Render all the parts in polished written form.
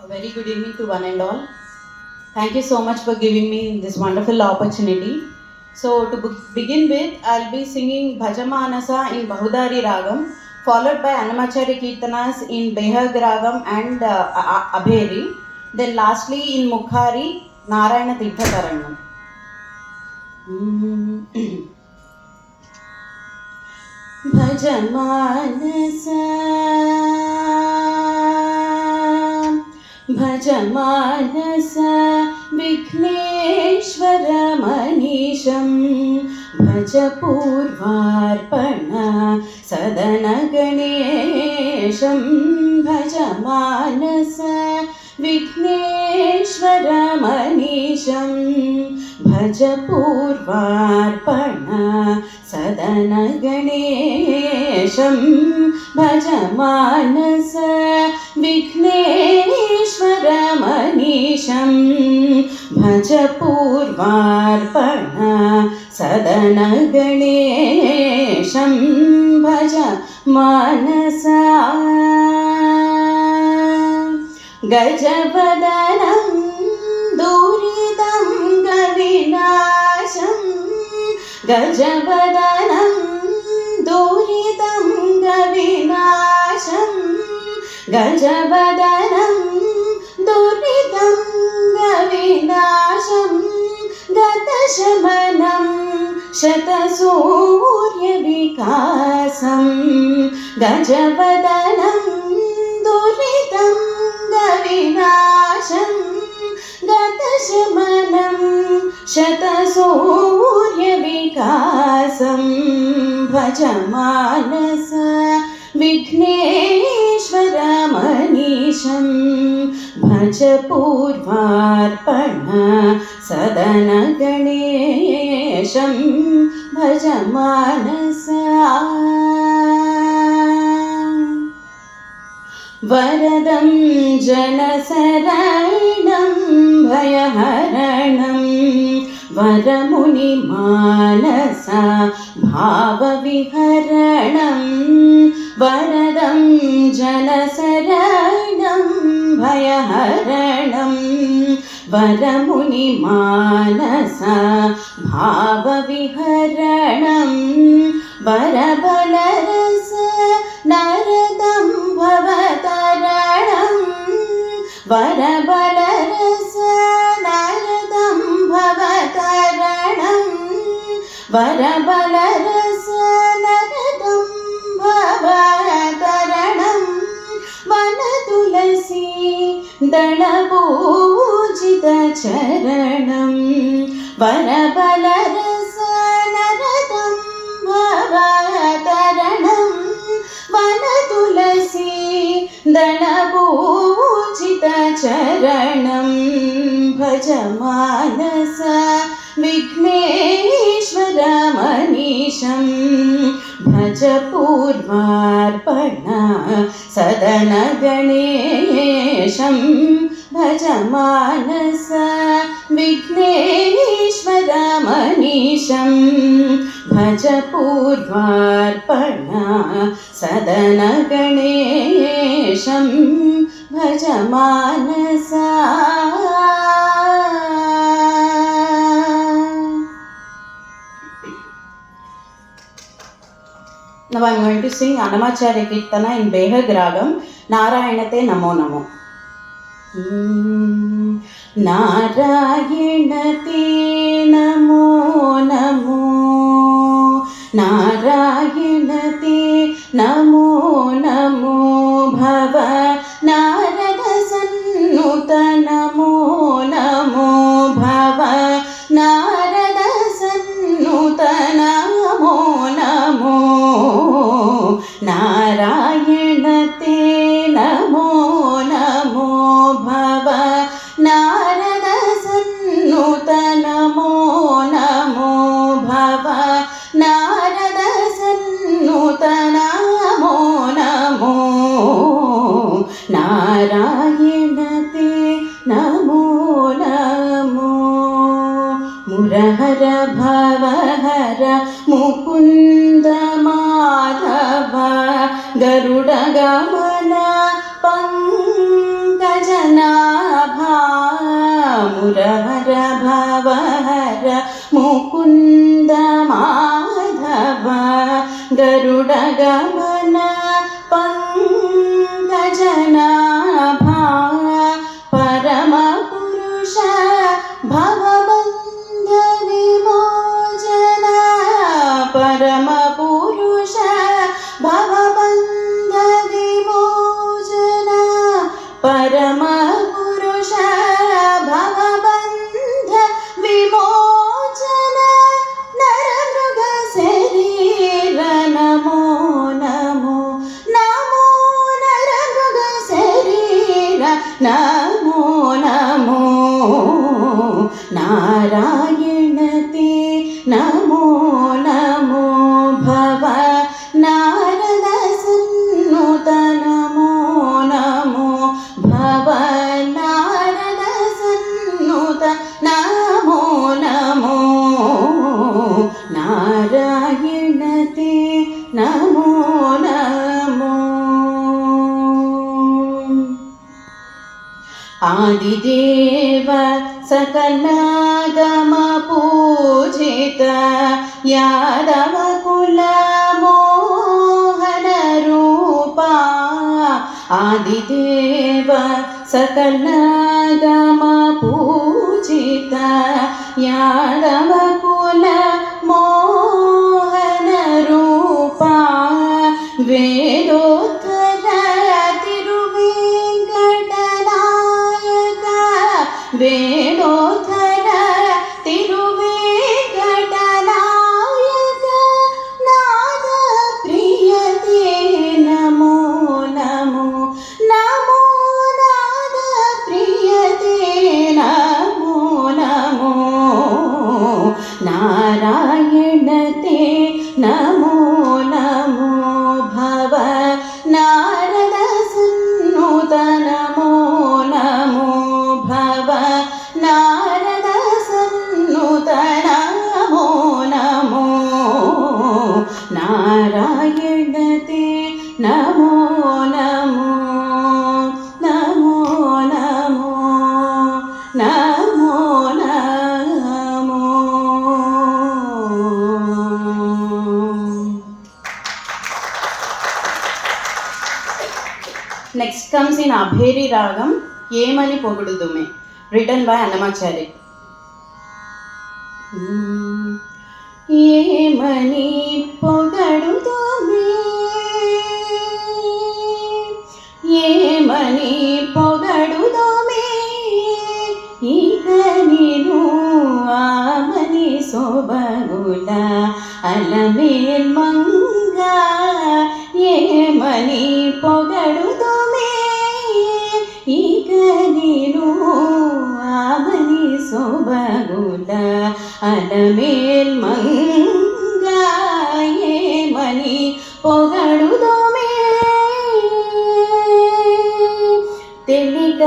A very good evening to one and all. Thank you so much for giving me this wonderful opportunity. So, to begin with, I'll be singing Bhajamanasa in Bahudari Ragam, followed by Annamachari Kirtanas in Behag Ragam and Abheri. Then, lastly, in Mukhari, Narayana Tirtha Tarangam. Bhajamanasa भजमानसा विघ्नेश्वरमनीशं भज पूर्वार्पण सदनगणेशं भजमानसा विघ्नेश्वरमनीशं भज पूर्वार्पण सदनगणेशं भजमानसा विघ्नेश्वरमनीशं भज पूर्वार्पण सदनगणेशं भज मानसा गजवदनं दूरितं गविनाशं गजवदनं दूरितं गविनाशं गजवदनं दुरितं गविनाशं गतशमनं शतसूर्यविकासं गजवदनं दुरितं गविनाशं गतशमनं शतसूर्यविकासं भजमानसा विघ्नेश्वरमनीशं भज पूर्वार्पण सदनगणेशं भजमानसा वरदं जनशरणं भयहरणं वरमुनिमानसा भावविहरणं वरदं जनशरणं भयहरणं वरमुनिमानसा भावविहरणं वरबलरस नरदं भवतरणं वरबलरस नरदं भवतरणं वरबलरस नरदं भवतरणं वनतुलसी दलपूजितचरणं वरबलरस नरदं भवतरणं वनतुलसी दलपूजितचरणं भजमानसा विघ्नेश्वरमनीशं भज पूर्वार्पण सदनगणेशं भजमानसा विघ्नेश्वरमनीशं भज पूर्वार्पण सदनगणेशं भजमानसा. Now I am going to sing Annamacharya Kirtana in Behag Ragam, Narayanate Namo Namo. Narayanate Namo Namo, Narayanate Namo Namo, Bhava Narada Sannuta Namo Namo, Bhava Narada Sannuta Namo Namo, Narayanate Namo Namo, Bhava Narada Sannuta Namo Namo, Bhava Narada Sannuta Namo Namo, Narayanate Namo Namo, Murahara Bhavahara Mukunda Madhava Garuda Gamana Pankaj Padmanabha मुरहर भवहर Mukund Madhav गरुडगमन पंकजनाभा परमपुरुष भवबन्ध विमोचन परमपुरुष भवबन्ध विमोचन परमपुरुष भवबन्ध विमोचन नरमृग शरीर नमो नमो नमो नरमृग शरीर नमो नमो नारायण ते नमो नमो भव नारद सन्नुत नमो नमो भव नारद सन्नुत नमो नमो नारायण ते नमो नमो आदिदेव सकलागम पूजित यादव कुल मोहन रूपा आदिदेव सकलागम पूजित यादव कुल मोहन रूपा वेदोत्तर तिरुवेंकटनायक वेणोधर तिरुवेंकटनायक नाद प्रियते नमो नमो नमो नाद प्रियते नमो नमो नारायण ते नमो नमो भव नारद सन्नुत नमो नमो भव नारद सन्नुत नमो नमो नारायण ते Namo Namo Namo Namo Namo Namo Next comes in Abheri Ragam Yemani Pogududume written by Annamachari. Yemani Pogadudume Yemani Pogadudume Ika ninu amani sobagula alamel manga Yemani Pogadudume Ika ninu amani sobagula alamel manga Yemani Pogadudume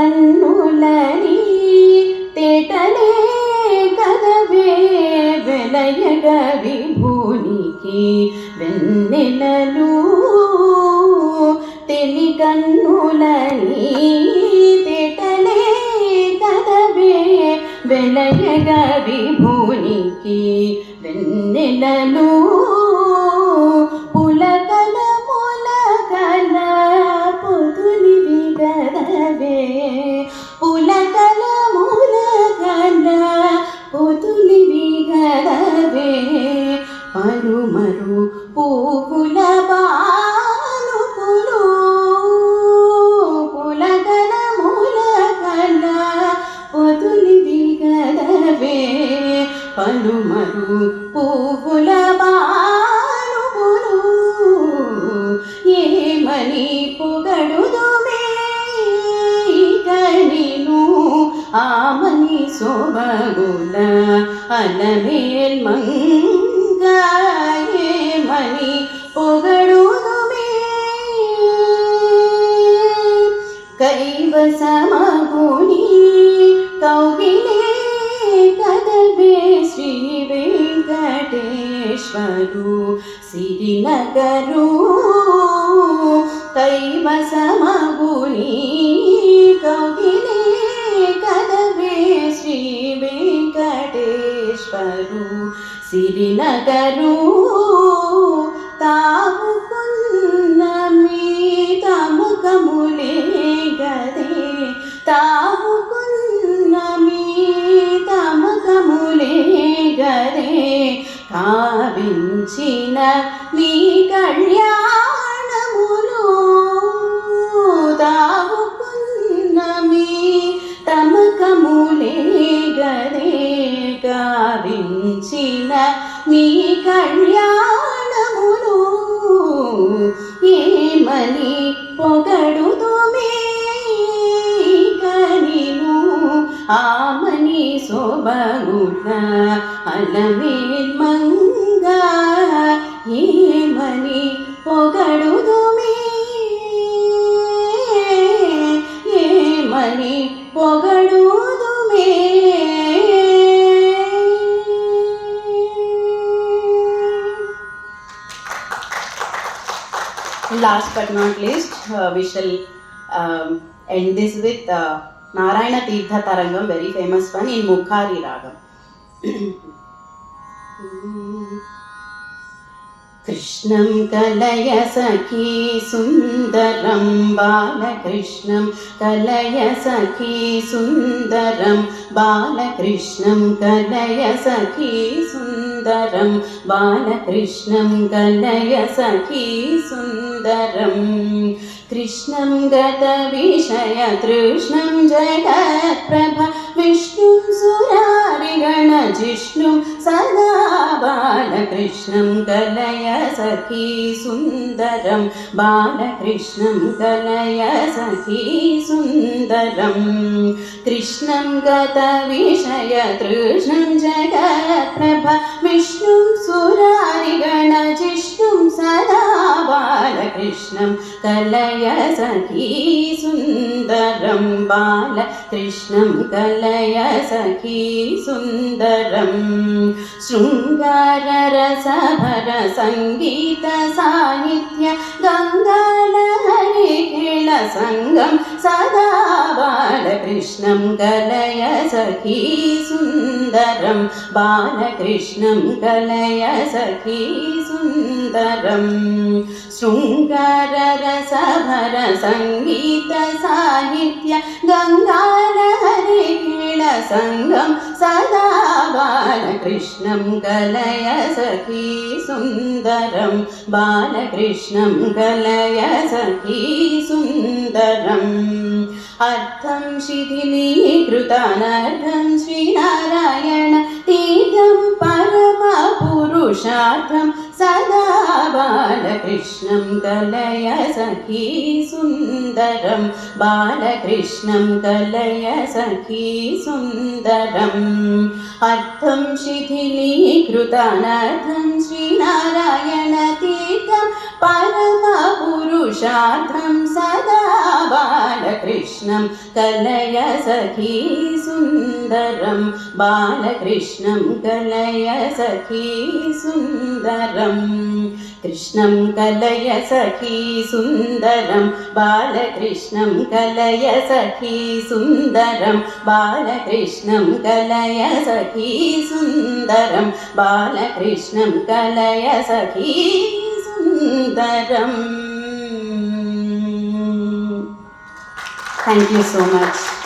తెలిగన్నులని తేటలే కదవే వెలయగ విభూనికి వెన్నెలలు తెలిగన్నులని తేటలే కదవే వెలయగ విభూనికి వెన్నెలలు పులకల పులకల పొదులి విగదవే పులకల ములకల పొదులి విగదవే పరుమరు పువ్వుల బానుపులు పులకల ములకల పొదులి విగదవే పరుమరు పువ్వుల బానుపులు ఏమని పొగడుదుమే ఇక నిను ఆమని శోభగుల అలమేల్ మంగ ఏమని పొగడుదుమే కైవసమగుని కౌగిలే కదవే శ్రీ వెంకటేశ్వరు సిరినగరు కైవసమగుని కౌగిలే సిరినగరు తావుకున్న మీ తమకములే గదే తావుకున్న మీ తమకములే గదే కావించిన మీ కళ్యాణములో తావుకున్న మీ తమకములే గదే కావించిన మీ కళ్యాణములో ఏమని పొగడుదుమే కనిను ఆమని శోభగుణ అలమేల్మంగా ఏమని పొగడుదుమే ఏమని పొగడుదుమే. Last but not least, we shall end this with Narayana Tirtha Tarangam, very famous one in Mukhari Ragam. Krishnam kalaya sakhi sundaram balakrishnam kalaya sakhi sundaram balakrishnam kalaya sakhi sundaram balakrishnam kalaya sakhi sundaram कृष्णं गतविषय तृष्णं जगत्प्रभा विष्णुं सुरारिगणजिष्णुं सदा बालकृष्णं कलय सखी सुन्दरं बालकृष्णं कलय सखी सुन्दरं कृष्णं गतविषय तृष्णं जगत्प्रभा विष्णुं सुरारिगणजिष्णुं सदा बालकृष्णं कलय सखी सुन्दरं बालकृष्णं कलय सखी सुन्दरं शृङ्गाररसभर सङ्गीत साहित्य गङ्गालहरि खेलसङ्गं सदा बालकृष्णं कलय सखी सुन्दरं बालकृष्णं कलय सखी सुन्दरं शृङ्गाररसभर सङ्गीत साहित्य गङ्गालहरि खेलसङ्गं सदा बालकृष्णं कलय सखी सुन्दरं बालकृष्णं कलय सखी सुन्दरम् अर्थं शिथिलीकृतानर्थं श्रीनारायण तीर्थं परमपुरुषार्थं सदा बालकृष्णं कलय सखी सुन्दरं बालकृष्णं कलय सखी सुन्दरम् अर्थं शिथिलीकृतानर्थं श्रीनारायण तीर्थं परमपुरुषार्थं सदा बालकृष्णं कलय सखी सुन्दरं बालकृष्णं कलय सखी सुन्दरं कृष्णं कलय सखी सुन्दरं बालकृष्णं कलय सखी सुन्दरं बालकृष्णं कलय सखी सुन्दरं बालकृष्णं कलय सखी सुन्दरम्. Thank you so much.